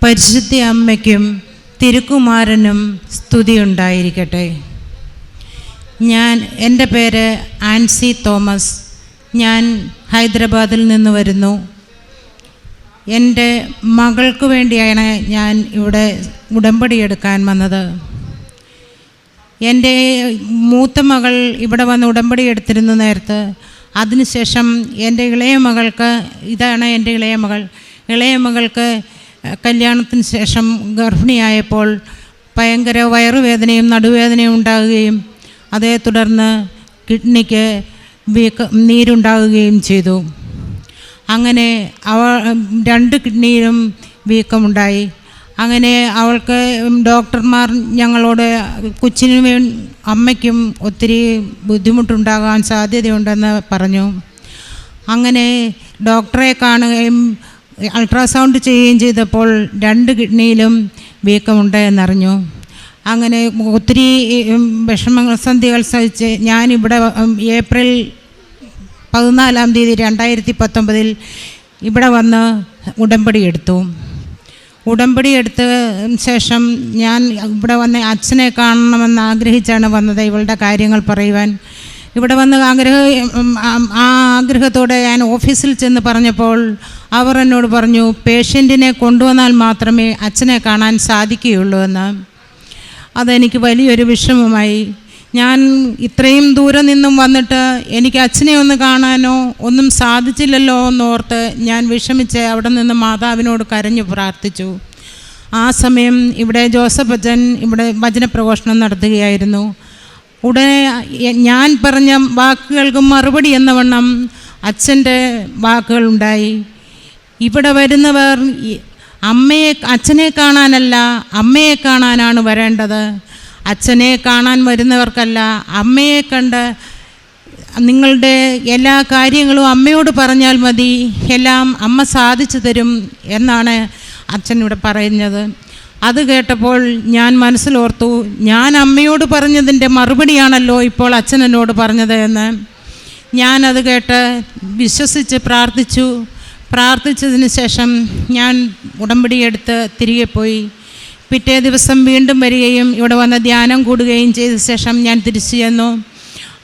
പരിശുദ്ധ അമ്മയ്ക്കും തിരുക്കുമാരനും സ്തുതിയുണ്ടായിരിക്കട്ടെ. എൻ്റെ പേര് ആൻസി തോമസ്. ഞാൻ ഹൈദരാബാദിൽ നിന്ന് വരുന്നു. എൻ്റെ മകൾക്ക് വേണ്ടിയാണ് ഞാൻ ഇവിടെ ഉടമ്പടി എടുക്കാൻ വന്നത്. എൻ്റെ മൂത്ത മകൾ ഇവിടെ വന്ന് ഉടമ്പടി എടുത്തിരുന്നു നേരത്തെ. അതിനുശേഷം എൻ്റെ ഇളയ മകൾക്ക്, ഇതാണ് എൻ്റെ ഇളയ മകൾക്ക് കല്യാണത്തിന് ശേഷം ഗർഭിണിയായപ്പോൾ ഭയങ്കര വയറുവേദനയും നടുവേദനയും ഉണ്ടാകുകയും അതേ തുടർന്ന് കിഡ്നിക്ക് നീരുണ്ടാകുകയും ചെയ്തു. അങ്ങനെ രണ്ട് കിഡ്നിയിലും വീക്കമുണ്ടായി. അങ്ങനെ അവൾക്ക് ഡോക്ടർമാർ ഞങ്ങളോട് കൊച്ചിനും അമ്മയ്ക്കും ഒത്തിരി ബുദ്ധിമുട്ടുണ്ടാകാൻ സാധ്യതയുണ്ടെന്ന് പറഞ്ഞു. അങ്ങനെ ഡോക്ടറെ കാണുകയും അൾട്രാസൗണ്ട് ചെയ്യുകയും ചെയ്തപ്പോൾ രണ്ട് കിഡ്നിയിലും വീക്കമുണ്ട് എന്നറിഞ്ഞു. അങ്ങനെ ഒത്തിരി വിഷമസന്ധികൾ സഹിച്ച് ഞാനിവിടെ ഏപ്രിൽ 14 2019 ഇവിടെ വന്ന് ഉടമ്പടി എടുത്ത ശേഷം ഞാൻ ഇവിടെ വന്ന് അച്ഛനെ കാണണമെന്ന് ആഗ്രഹിച്ചാണ് വന്നത്, ഇവളുടെ കാര്യങ്ങൾ പറയുവാൻ. ഇവിടെ വന്ന് ആഗ്രഹത്തോടെ ഞാൻ ഓഫീസിൽ ചെന്ന് പറഞ്ഞപ്പോൾ അവർ എന്നോട് പറഞ്ഞു, പേഷ്യൻറ്റിനെ കൊണ്ടുവന്നാൽ മാത്രമേ അച്ഛനെ കാണാൻ സാധിക്കുകയുള്ളൂ എന്ന്. അതെനിക്ക് വലിയൊരു വിഷമമായി. ഞാൻ ഇത്രയും ദൂരം നിന്നും വന്നിട്ട് എനിക്ക് അച്ഛനെ ഒന്ന് കാണാനോ ഒന്നും സാധിച്ചില്ലല്ലോ എന്നോർത്ത് ഞാൻ വിഷമിച്ച് അവിടെ നിന്ന് മാതാവിനോട് കരഞ്ഞു പ്രാർത്ഥിച്ചു. ആ സമയം ഇവിടെ ജോസഫ് അച്ഛൻ ഇവിടെ വചനപ്രഘോഷണം നടത്തുകയായിരുന്നു. ഉടനെ ഞാൻ പറഞ്ഞ വാക്കുകൾക്ക് മറുപടി എന്നവണ്ണം അച്ഛൻ്റെ വാക്കുകളുണ്ടായി. ഇവിടെ വരുന്നവർ അച്ഛനെ കാണാനല്ല അമ്മയെ കാണാനാണ് വരേണ്ടത്. അച്ഛനെ കാണാൻ വരുന്നവർക്കല്ല, അമ്മയെ കണ്ട് നിങ്ങളുടെ എല്ലാ കാര്യങ്ങളും അമ്മയോട് പറഞ്ഞാൽ മതി, എല്ലാം അമ്മ സാധിച്ചു തരും എന്നാണ് അച്ഛൻ ഇവിടെ പറയുന്നത്. അത് കേട്ടപ്പോൾ ഞാൻ മനസ്സിലോർത്തു, ഞാൻ അമ്മയോട് പറഞ്ഞതിൻ്റെ മറുപടിയാണല്ലോ ഇപ്പോൾ അച്ഛൻ എന്നോട് പറഞ്ഞത് എന്ന്. ഞാനത് കേട്ട് വിശ്വസിച്ച് പ്രാർത്ഥിച്ചതിന് ശേഷം ഞാൻ ഉടമ്പടി എടുത്ത് തിരികെ പോയി. പിറ്റേ ദിവസം വീണ്ടും വരികയും ഇവിടെ വന്ന് ധ്യാനം കൂടുകയും ചെയ്ത ശേഷം ഞാൻ തിരിച്ചു ചെന്നു.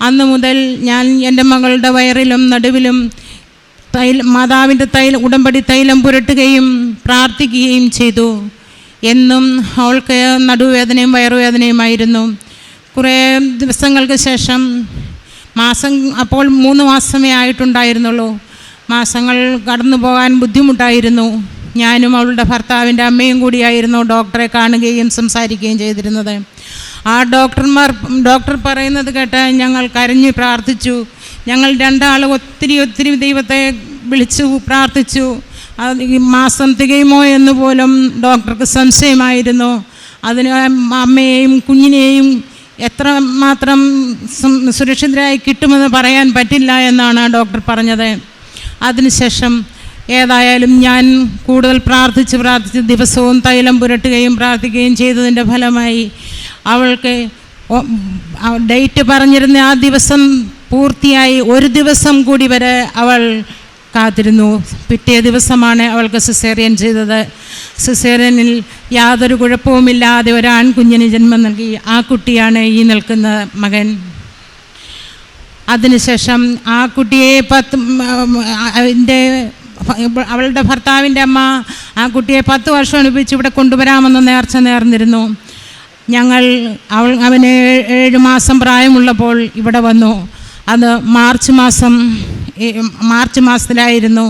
അന്നു മുതൽ ഞാൻ എൻ്റെ മകളുടെ വയറിലും നടുവിലും മാതാവിൻ്റെ ഉടമ്പടി തൈലം പുരട്ടുകയും പ്രാർത്ഥിക്കുകയും ചെയ്തു. എന്നും അവൾക്ക് നടുവേദനയും വയറുവേദനയുമായിരുന്നു. കുറേ ദിവസങ്ങൾക്ക് ശേഷം അപ്പോൾ 3 മാസമേ ആയിട്ടുണ്ടായിരുന്നുള്ളൂ. മാസങ്ങൾ കടന്നു പോകാൻ ബുദ്ധിമുട്ടായിരുന്നു. ഞാനും അവളുടെ ഭർത്താവിൻ്റെ അമ്മയും കൂടിയായിരുന്നു ഡോക്ടറെ കാണുകയും സംസാരിക്കുകയും ചെയ്തിരുന്നത്. ആ ഡോക്ടർ പറയുന്നത് കേട്ട് ഞങ്ങൾ കരഞ്ഞു പ്രാർത്ഥിച്ചു. ഞങ്ങൾ രണ്ടാളും ഒത്തിരി ദൈവത്തെ വിളിച്ചു പ്രാർത്ഥിച്ചു. ഈ മാസം തികയുമോ എന്ന് പോലും ഡോക്ടർക്ക് സംശയമായിരുന്നു. അതിന് അമ്മയെയും കുഞ്ഞിനെയും എത്രമാത്രം സുരക്ഷിതരായി കിട്ടുമെന്ന് പറയാൻ പറ്റില്ല എന്നാണ് ഡോക്ടർ പറഞ്ഞത്. അതിനുശേഷം ഏതായാലും ഞാൻ കൂടുതൽ പ്രാർത്ഥിച്ച് ദിവസവും തൈലം പുരട്ടുകയും പ്രാർത്ഥിക്കുകയും ചെയ്തതിൻ്റെ ഫലമായി അവൾക്ക് ഡേറ്റ് പറഞ്ഞിരുന്ന ആ ദിവസം പൂർത്തിയായി. ഒരു ദിവസം കൂടി വരെ അവൾ കാത്തിരുന്നു. പിറ്റേ ദിവസമാണ് അവൾക്ക് സിസേറിയൻ ചെയ്തത്. സിസേറിയനിൽ യാതൊരു കുഴപ്പവുമില്ലാതെ ഒരു ആൺകുഞ്ഞിന് ജന്മം നൽകി. ആ കുട്ടിയാണ് ഈ നിൽക്കുന്ന മകൻ. അതിനുശേഷം ആ കുട്ടിയെ അവളുടെ ഭർത്താവിൻ്റെ അമ്മ ആ കുട്ടിയെ 10 വർഷം അനുഭവിച്ച് ഇവിടെ കൊണ്ടുവരാമെന്ന് നേർന്നിരുന്നു. അവന് 7 മാസം പ്രായമുള്ളപ്പോൾ ഇവിടെ വന്നു. അത് മാർച്ച് മാസത്തിലായിരുന്നു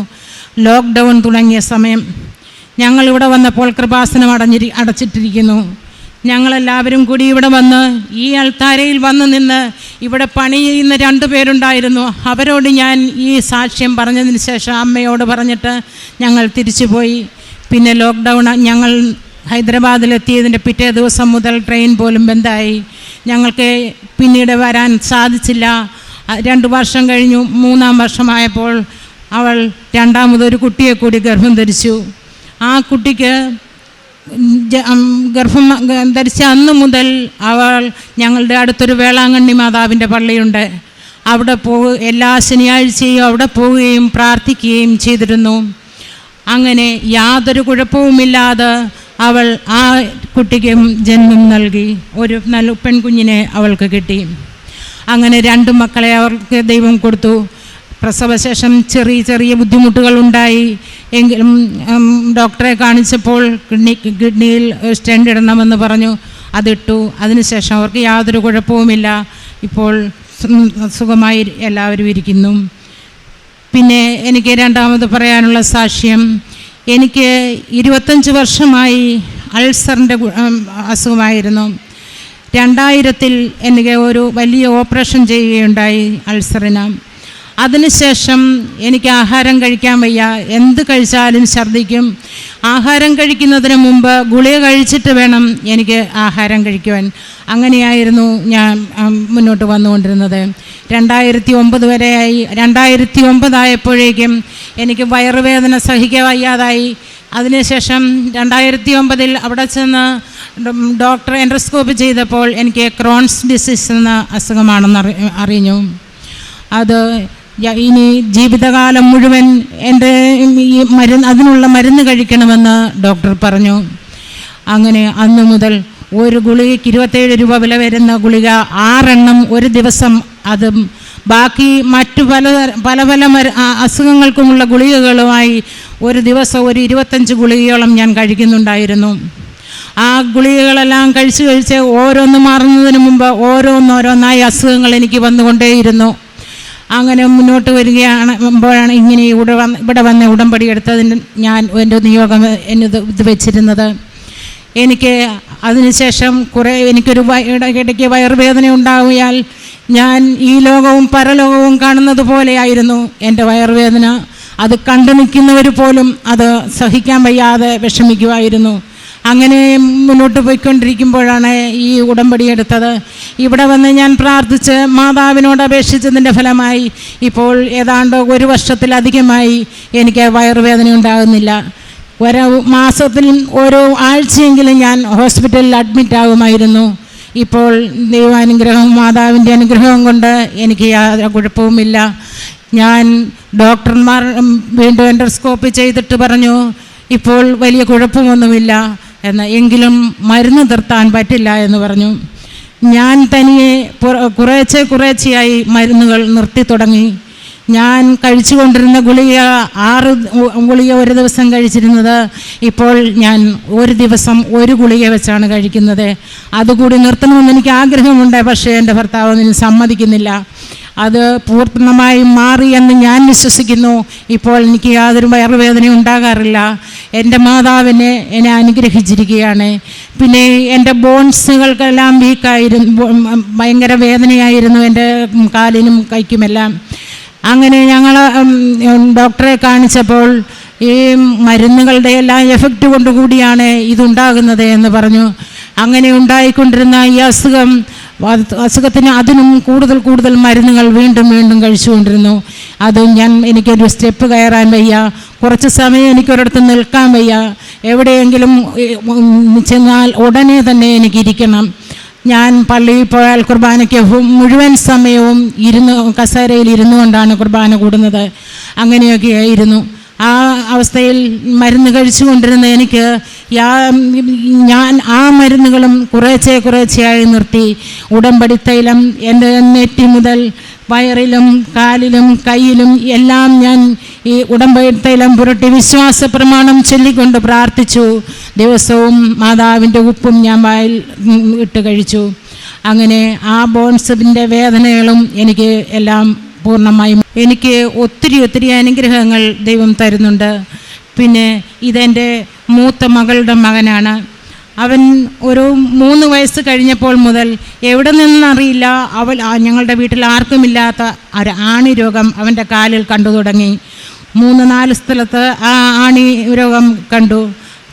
ലോക്ക്ഡൗൺ തുടങ്ങിയ സമയം. ഞങ്ങളിവിടെ വന്നപ്പോൾ കൃപാസനം അടച്ചിട്ടിരിക്കുന്നു. ഞങ്ങളെല്ലാവരും കൂടി ഇവിടെ വന്ന് ഈ അൾത്താരയിൽ വന്ന് നിന്ന് ഇവിടെ പണി ചെയ്യുന്ന 2 പേരുണ്ടായിരുന്നു. അവരോട് ഞാൻ ഈ സാക്ഷ്യം പറഞ്ഞതിന് ശേഷം അമ്മയോട് പറഞ്ഞിട്ട് ഞങ്ങൾ തിരിച്ചുപോയി. പിന്നെ ലോക്ക്ഡൗൺ ഞങ്ങൾ ഹൈദരാബാദിലെത്തിയതിൻ്റെ പിറ്റേ ദിവസം മുതൽ ട്രെയിൻ പോലും ബന്ധായി. ഞങ്ങൾക്ക് പിന്നീട് വരാൻ സാധിച്ചില്ല. 2 വർഷം കഴിഞ്ഞു. 3-ാം വർഷമായപ്പോൾ അവൾ രണ്ടാമതൊരു കുട്ടിയെ കൂടി ഗർഭം ധരിച്ചു. ആ കുട്ടിക്ക് ഗർഭം ധരിച്ച അന്ന് മുതൽ അവൾ ഞങ്ങളുടെ അടുത്തൊരു വേളാങ്കണ്ണി മാതാവിൻ്റെ പള്ളിയുണ്ട്, അവിടെ എല്ലാ ശനിയാഴ്ചയും അവിടെ പോവുകയും പ്രാർത്ഥിക്കുകയും ചെയ്തിരുന്നു. അങ്ങനെ യാതൊരു കുഴപ്പവുമില്ലാതെ അവൾ ആ കുട്ടിക്കും ജന്മം നൽകി. ഒരു നല്ല പെൺകുഞ്ഞിനെ അവൾക്ക് കിട്ടി. അങ്ങനെ 2 മക്കളെ അവർക്ക് ദൈവം കൊടുത്തു. പ്രസവശേഷം ചെറിയ ബുദ്ധിമുട്ടുകൾ ഉണ്ടായി. എങ്കിലും ഡോക്ടറെ കാണിച്ചപ്പോൾ കിഡ്നിയിൽ സ്റ്റെൻഡ് ഇടണമെന്ന് പറഞ്ഞു. അതിട്ടു. അതിനുശേഷം അവർക്ക് യാതൊരു കുഴപ്പവുമില്ല. ഇപ്പോൾ സുഖമായി എല്ലാവരും ഇരിക്കുന്നു. പിന്നെ എനിക്ക് രണ്ടാമത് പറയാനുള്ള സാക്ഷ്യം, എനിക്ക് 25 വർഷമായി അൾസറിൻ്റെ അസുഖമായിരുന്നു. 2000 എനിക്ക് ഒരു വലിയ ഓപ്പറേഷൻ ചെയ്യുകയുണ്ടായി അൾസറിന്. അതിനുശേഷം എനിക്ക് ആഹാരം കഴിക്കാൻ വയ്യ. എന്ത് കഴിച്ചാലും ഛർദ്ദിക്കും. ആഹാരം കഴിക്കുന്നതിന് മുമ്പ് ഗുളിക കഴിച്ചിട്ട് വേണം എനിക്ക് ആഹാരം കഴിക്കുവാൻ. അങ്ങനെയായിരുന്നു ഞാൻ മുന്നോട്ട് വന്നുകൊണ്ടിരുന്നത്. 2009 വരെയായി. 2009 ആയപ്പോഴേക്കും എനിക്ക് വയറുവേദന സഹിക്കാൻ വയ്യാതായി. അതിനുശേഷം 2009 അവിടെ ചെന്ന് ഡോക്ടർ എൻഡോസ്കോപ്പി ചെയ്തപ്പോൾ എനിക്ക് ക്രോൺസ് ഡിസീസ് എന്ന അസുഖമാണെന്ന് അറിഞ്ഞു. അത് ഇനി ജീവിതകാലം മുഴുവൻ എൻ്റെ ഈ അതിനുള്ള മരുന്ന് കഴിക്കണമെന്ന് ഡോക്ടർ പറഞ്ഞു. അങ്ങനെ അന്നു മുതൽ ഒരു ഗുളികയ്ക്ക് 27 രൂപ വില വരുന്ന ഗുളിക 6 എണ്ണം ഒരു ദിവസം, അതും ബാക്കി മറ്റു പല അസുഖങ്ങൾക്കുമുള്ള ഗുളികകളുമായി ഒരു ദിവസം ഒരു 25 ഗുളികയോളം ഞാൻ കഴിക്കുന്നുണ്ടായിരുന്നു. ആ ഗുളികകളെല്ലാം കഴിച്ച് ഓരോന്ന് മാറുന്നതിന് മുമ്പ് ഓരോന്നായി അസുഖങ്ങൾ എനിക്ക് വന്നുകൊണ്ടേയിരുന്നു. അങ്ങനെ മുന്നോട്ട് വരികയാണെപ്പോഴാണ് ഇങ്ങനെ ഇവിടെ വന്ന് ഉടമ്പടി എടുത്തതിന് ഞാൻ എൻ്റെ നിയോഗം ഇത് വെച്ചിരുന്നത്. എനിക്ക് അതിനുശേഷം എനിക്കൊരു ഇടയ്ക്ക് വയറുവേദന ഉണ്ടാകിയാൽ ഞാൻ ഈ ലോകവും പരലോകവും കാണുന്നത് പോലെയായിരുന്നു എൻ്റെ വയറുവേദന. അത് കണ്ടു നിൽക്കുന്നവർ പോലും അത് സഹിക്കാൻ വയ്യാതെ വിഷമിക്കുമായിരുന്നു. അങ്ങനെ മുന്നോട്ട് പോയിക്കൊണ്ടിരിക്കുമ്പോഴാണ് ഈ ഉടമ്പടി എടുത്തത്. ഇവിടെ വന്ന് ഞാൻ പ്രാർത്ഥിച്ച് മാതാവിനോട് അപേക്ഷിച്ചതിൻ്റെ ഫലമായി ഇപ്പോൾ ഏതാണ്ട് 1 വർഷത്തിലധികമായി എനിക്ക് വയറുവേദന ഉണ്ടാകുന്നില്ല. ഓരോ മാസത്തിൽ ഓരോ ആഴ്ചയെങ്കിലും ഞാൻ ഹോസ്പിറ്റലിൽ അഡ്മിറ്റ് ആകുമായിരുന്നു. ഇപ്പോൾ ദൈവാനുഗ്രഹം, മാതാവിൻ്റെ അനുഗ്രഹം കൊണ്ട് എനിക്ക് യാതൊരു കുഴപ്പവുമില്ല. ഞാൻ ഡോക്ടർമാർ വീണ്ടും എൻഡോസ്കോപ്പി ചെയ്തിട്ട് പറഞ്ഞു ഇപ്പോൾ വലിയ കുഴപ്പമൊന്നുമില്ല എന്ന്. എങ്കിലും മരുന്ന് നിർത്താൻ പറ്റില്ല എന്ന് പറഞ്ഞു. ഞാൻ തനിയെ കുറേശ്ശെയായി മരുന്നുകൾ നിർത്തി തുടങ്ങി. ഞാൻ കഴിച്ചുകൊണ്ടിരുന്ന ഗുളിക 6 ഗുളിക ഒരു ദിവസം കഴിച്ചിരുന്നത് ഇപ്പോൾ ഞാൻ ഒരു ദിവസം 1 ഗുളിക വെച്ചാണ് കഴിക്കുന്നത്. അതുകൂടി നിർത്തണമെന്ന് എനിക്ക് ആഗ്രഹമുണ്ട്. പക്ഷേ എൻ്റെ ഭർത്താവ് അതിന് സമ്മതിക്കുന്നില്ല. അത് പൂർണ്ണമായും മാറിയെന്ന് ഞാൻ വിശ്വസിക്കുന്നു. ഇപ്പോൾ എനിക്ക് യാതൊരു വയറുവേദനയും ഉണ്ടാകാറില്ല. എൻ്റെ മാതാവിനെ എന്നെ അനുഗ്രഹിച്ചിരിക്കുകയാണ്. പിന്നെ എൻ്റെ ബോൺസുകൾക്കെല്ലാം വീക്കായിരുന്നു, ഭയങ്കര വേദനയായിരുന്നു എൻ്റെ കാലിനും കൈക്കുമെല്ലാം. അങ്ങനെ ഞങ്ങൾ ഡോക്ടറെ കാണിച്ചപ്പോൾ ഈ മരുന്നുകളുടെ എല്ലാം എഫക്റ്റ് കൊണ്ടുകൂടിയാണ് ഇതുണ്ടാകുന്നത് എന്ന് പറഞ്ഞു. അങ്ങനെ ഉണ്ടായിക്കൊണ്ടിരുന്ന ഈ അസുഖത്തിന് അതിനും കൂടുതൽ മരുന്നുകൾ വീണ്ടും കഴിച്ചുകൊണ്ടിരുന്നു. അതും എനിക്കൊരു സ്റ്റെപ്പ് കയറാൻ വയ്യ. കുറച്ച് സമയം എനിക്കൊരിടത്ത് നിൽക്കാൻ വയ്യ. എവിടെയെങ്കിലും ചെന്നാൽ ഉടനെ തന്നെ എനിക്കിരിക്കണം. ഞാൻ പള്ളിയിൽ പോയാൽ കുർബാനയ്ക്ക് മുഴുവൻ സമയവും കസേരയിൽ ഇരുന്നു കൊണ്ടാണ് കുർബാന കൂടുന്നത്. അങ്ങനെയൊക്കെ ആയിരുന്നു. ആ അവസ്ഥയിൽ മരുന്ന് കഴിച്ചുകൊണ്ടിരുന്ന എനിക്ക് ഞാൻ ആ മരുന്നുകളും കുറേശ്ശെയായി നിർത്തി. ഉടമ്പടി തൈലം എൻ്റെ നെറ്റി മുതൽ വയറിലും കാലിലും കയ്യിലും എല്ലാം ഞാൻ ഈ ഉടമ്പടി തൈലം പുരട്ടി വിശ്വാസ പ്രമാണം ചൊല്ലിക്കൊണ്ട് പ്രാർത്ഥിച്ചു. ദിവസവും മാതാവിൻ്റെ ഉപ്പും ഞാൻ വായിൽ ഇട്ട് കഴിച്ചു. അങ്ങനെ ആ ബോൺസിൻ്റെ വേദനകളും എനിക്ക് എല്ലാം പൂർണ്ണമായും എനിക്ക് ഒത്തിരി അനുഗ്രഹങ്ങൾ ദൈവം തരുന്നുണ്ട്. പിന്നെ ഇതെൻ്റെ മൂത്ത മകളുടെ മകനാണ്. അവൻ ഒരു 3 വയസ്സ് കഴിഞ്ഞപ്പോൾ മുതൽ എവിടെ നിന്നറിയില്ല ഞങ്ങളുടെ വീട്ടിൽ ആർക്കുമില്ലാത്ത ഒരു ആണി രോഗം അവൻ്റെ കാലിൽ കണ്ടു തുടങ്ങി. 3-4 സ്ഥലത്ത് ആ ആണി രോഗം കണ്ടു.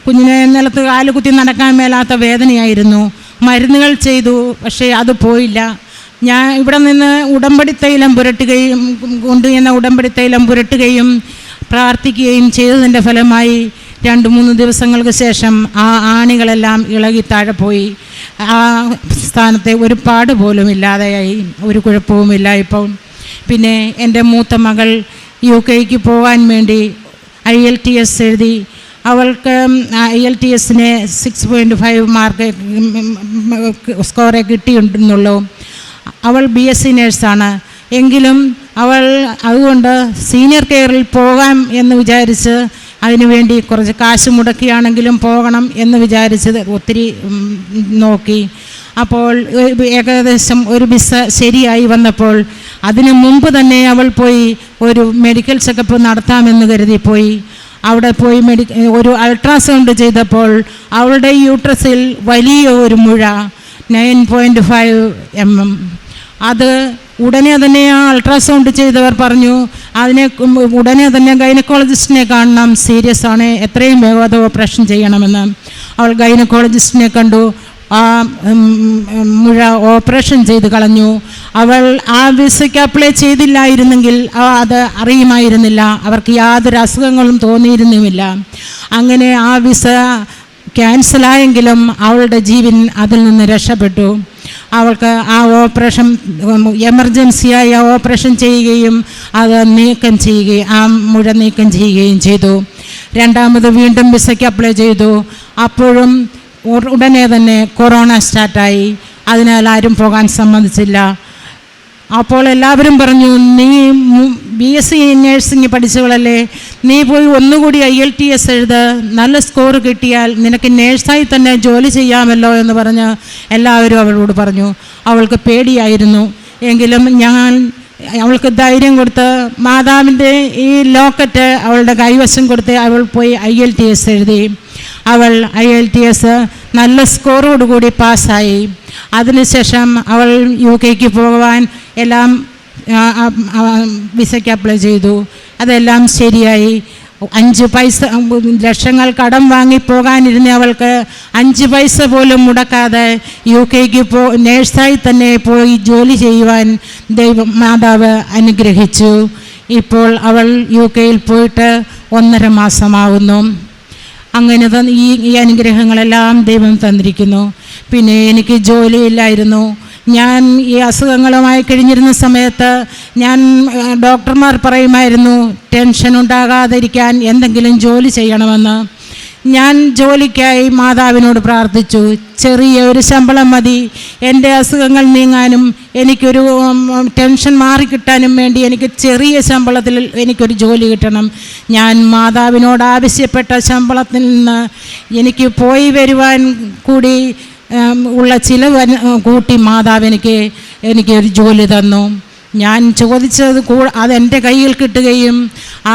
കുഞ്ഞിനെ നിലത്ത് കാല് കുത്തി നടക്കാൻ മേലാത്ത വേദനയായിരുന്നു. മരുന്നുകൾ ചെയ്തു, പക്ഷേ അത് പോയില്ല. ഞാൻ ഇവിടെ നിന്ന് ഉടമ്പടി തൈലം പുരട്ടുകയും പ്രാർത്ഥിക്കുകയും ചെയ്തതിൻ്റെ ഫലമായി 2-3 ദിവസങ്ങൾക്ക് ശേഷം ആ ആണികളെല്ലാം ഇളകി താഴെ പോയി. ആ സ്ഥാനത്തെ ഒരു പാട് പോലും ഇല്ലാതെയായി. ഒരു കുഴപ്പവുമില്ല ഇപ്പോൾ. പിന്നെ എൻ്റെ മൂത്ത മകൾ UK പോകാൻ വേണ്ടി IELTS എഴുതി. അവൾക്ക് IELTS-ന് 6.5 മാർക്ക് സ്കോറെ കിട്ടിയിട്ടുണ്ടെന്നുള്ളൂ. അവൾ BSc നേഴ്സാണ്. എങ്കിലും അവൾ അതുകൊണ്ട് സീനിയർ കെയറിൽ പോകാം എന്ന് വിചാരിച്ച് അതിനുവേണ്ടി കുറച്ച് കാശ് മുടക്കിയാണെങ്കിലും പോകണം എന്ന് വിചാരിച്ചത് ഒത്തിരി നോക്കി. അപ്പോൾ ഏകദേശം ഒരു വിസ ശരിയായി വന്നപ്പോൾ അതിനു മുമ്പ് തന്നെ അവൾ പോയി ഒരു മെഡിക്കൽ ചെക്കപ്പ് നടത്താമെന്ന് കരുതി പോയി. അവിടെ പോയി ഒരു അൾട്രാസൗണ്ട് ചെയ്തപ്പോൾ അവളുടെ യൂട്രസിൽ വലിയ ഒരു മുഴ 9.5 mm. അത് ഉടനെ തന്നെ ആ അൾട്രാസൗണ്ട് ചെയ്തവർ പറഞ്ഞു ഉടനെ തന്നെ ഗൈനക്കോളജിസ്റ്റിനെ കാണണം, സീരിയസ് ആണ്, എത്രയും വേഗം അത് ഓപ്പറേഷൻ ചെയ്യണമെന്ന്. അവൾ ഗൈനക്കോളജിസ്റ്റിനെ കണ്ടു. ആ മുഴ ഓപ്പറേഷൻ ചെയ്ത് കളഞ്ഞു. അവൾ ആ വിസയ്ക്ക് അപ്ലൈ ചെയ്തില്ലായിരുന്നെങ്കിൽ അത് അറിയുമായിരുന്നില്ല, അവർക്ക് യാതൊരു അസുഖങ്ങളും തോന്നിയിരുന്നുമില്ല. അങ്ങനെ ആ വിസ ക്യാൻസലായെങ്കിലും അവളുടെ ജീവൻ അതിൽ നിന്ന് രക്ഷപ്പെട്ടു. അവൾക്ക് ആ ഓപ്പറേഷൻ എമർജൻസിയായി ആ ഓപ്പറേഷൻ ചെയ്യുകയും അത് നീക്കം ചെയ്യുകയും ആ മുഴ നീക്കം ചെയ്യുകയും ചെയ്തു. രണ്ടാമത് വീണ്ടും വിസയ്ക്ക് അപ്ലൈ ചെയ്തു. അപ്പോഴും ഉടനെ തന്നെ കൊറോണ സ്റ്റാർട്ടായി. അതിനാൽ ആരും പോകാൻ സമ്മതിച്ചില്ല. അപ്പോൾ എല്ലാവരും പറഞ്ഞു, നീ BSc നേഴ്സിംഗ് പഠിച്ചവളല്ലേ, നീ പോയി ഒന്നുകൂടി IELTS എഴുത്, നല്ല സ്കോർ കിട്ടിയാൽ നിനക്ക് നേഴ്സായി തന്നെ ജോലി ചെയ്യാമല്ലോ എന്ന് പറഞ്ഞ് എല്ലാവരും അവളോട് പറഞ്ഞു. അവൾക്ക് പേടിയായിരുന്നു. എങ്കിലും അവൾക്ക് ധൈര്യം കൊടുത്ത് മാതാവിൻ്റെ ഈ ലോക്കറ്റ് അവളുടെ കൈവശം കൊടുത്ത് അവൾ പോയി IELTS എഴുതി. അവൾ IELTS നല്ല സ്കോറോടുകൂടി പാസ്സായി. അതിനുശേഷം അവൾ UK പോകാൻ എല്ലാം വിസയ്ക്ക് അപ്ലൈ ചെയ്തു. അതെല്ലാം ശരിയായി. 5 ലക്ഷങ്ങൾ കടം വാങ്ങി പോകാനിരുന്ന അവൾക്ക് 5 പൈസ പോലും മുടക്കാതെ UK നേഴ്സായി തന്നെ പോയി ജോലി ചെയ്യുവാൻ മാതാവ് അനുഗ്രഹിച്ചു. ഇപ്പോൾ അവൾ UK പോയിട്ട് 1.5 മാസമാവുന്നു. അങ്ങനെ ഈ അനുഗ്രഹങ്ങളെല്ലാം ദൈവം തന്നിരിക്കുന്നു. പിന്നെ എനിക്ക് ജോലിയില്ലായിരുന്നു. ഞാൻ ഈ അസുഖങ്ങളുമായി കഴിഞ്ഞിരുന്ന സമയത്ത് ഡോക്ടർമാർ പറയുമായിരുന്നു ടെൻഷൻ ഉണ്ടാകാതിരിക്കാൻ എന്തെങ്കിലും ജോലി ചെയ്യണമെന്ന്. ഞാൻ ജോലിക്കായി മാതാവിനോട് പ്രാർത്ഥിച്ചു. ചെറിയ ഒരു ശമ്പളം മതി എൻ്റെ അസുഖങ്ങൾ നീങ്ങാനും എനിക്കൊരു ടെൻഷൻ മാറിക്കിട്ടാനും വേണ്ടി എനിക്ക് ചെറിയ ശമ്പളത്തിൽ എനിക്കൊരു ജോലി കിട്ടണം. ഞാൻ മാതാവിനോട് ആവശ്യപ്പെട്ട ശമ്പളത്തിൽ നിന്ന് എനിക്ക് പോയി വരുവാൻ കൂടി ഉള്ള ചിലവ് കൂട്ടി മാതാവ് എനിക്കൊരു ജോലി തന്നു. ഞാൻ ചോദിച്ചത് അതെൻ്റെ കയ്യിൽ കിട്ടുകയും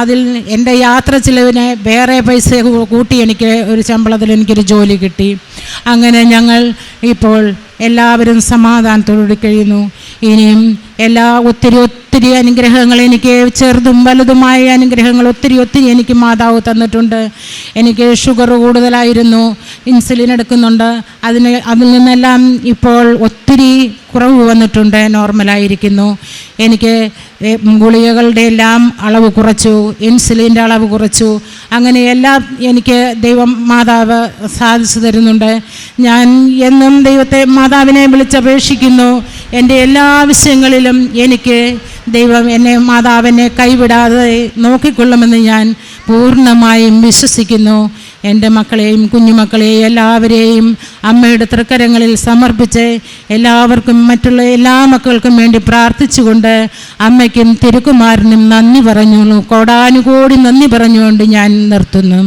അതിൽ എൻ്റെ യാത്ര ചിലവിന് വേറെ പൈസ കൂട്ടി എനിക്ക് ഒരു ശമ്പളത്തിൽ എനിക്കൊരു ജോലി കിട്ടി. അങ്ങനെ ഞങ്ങൾ ഇപ്പോൾ എല്ലാവരും സമാധാനത്തോടെ കഴിയുന്നു. ഇനിയും ഒത്തിരി അനുഗ്രഹങ്ങൾ, എനിക്ക് ചെറുതും വലുതുമായ അനുഗ്രഹങ്ങൾ ഒത്തിരി എനിക്ക് മാതാവ് തന്നിട്ടുണ്ട്. എനിക്ക് ഷുഗർ കൂടുതലായിരുന്നു, ഇൻസുലിൻ എടുക്കുന്നുണ്ട്. അതിൽ നിന്നെല്ലാം ഇപ്പോൾ ഒത്തിരി കുറവ് വന്നിട്ടുണ്ട്, നോർമലായിരിക്കുന്നു. എനിക്ക് ഗുളികകളുടെ എല്ലാം അളവ് കുറച്ചു, ഇൻസുലിൻ്റെ അളവ് കുറച്ചു. അങ്ങനെ എല്ലാം എനിക്ക് മാതാവ് സാധിച്ചു തരുന്നുണ്ട്. ഞാൻ എന്നും മാതാവിനെ വിളിച്ചപേക്ഷിക്കുന്നു. എൻ്റെ എല്ലാ ആവശ്യങ്ങളിലും എനിക്ക് മാതാവിനെ കൈവിടാതെ നോക്കിക്കൊള്ളുമെന്ന് ഞാൻ പൂർണ്ണമായും വിശ്വസിക്കുന്നു. എൻ്റെ മക്കളെയും കുഞ്ഞുമക്കളെയും എല്ലാവരെയും അമ്മയുടെ തൃക്കരങ്ങളിൽ സമർപ്പിച്ച് എല്ലാവർക്കും മറ്റുള്ള എല്ലാ മക്കൾക്കും വേണ്ടി പ്രാർത്ഥിച്ചുകൊണ്ട് അമ്മയ്ക്കും തിരുക്കുമാരനും നന്ദി പറഞ്ഞു, കോടാനുകോടി നന്ദി പറഞ്ഞുകൊണ്ട് ഞാൻ നിർത്തുന്നു.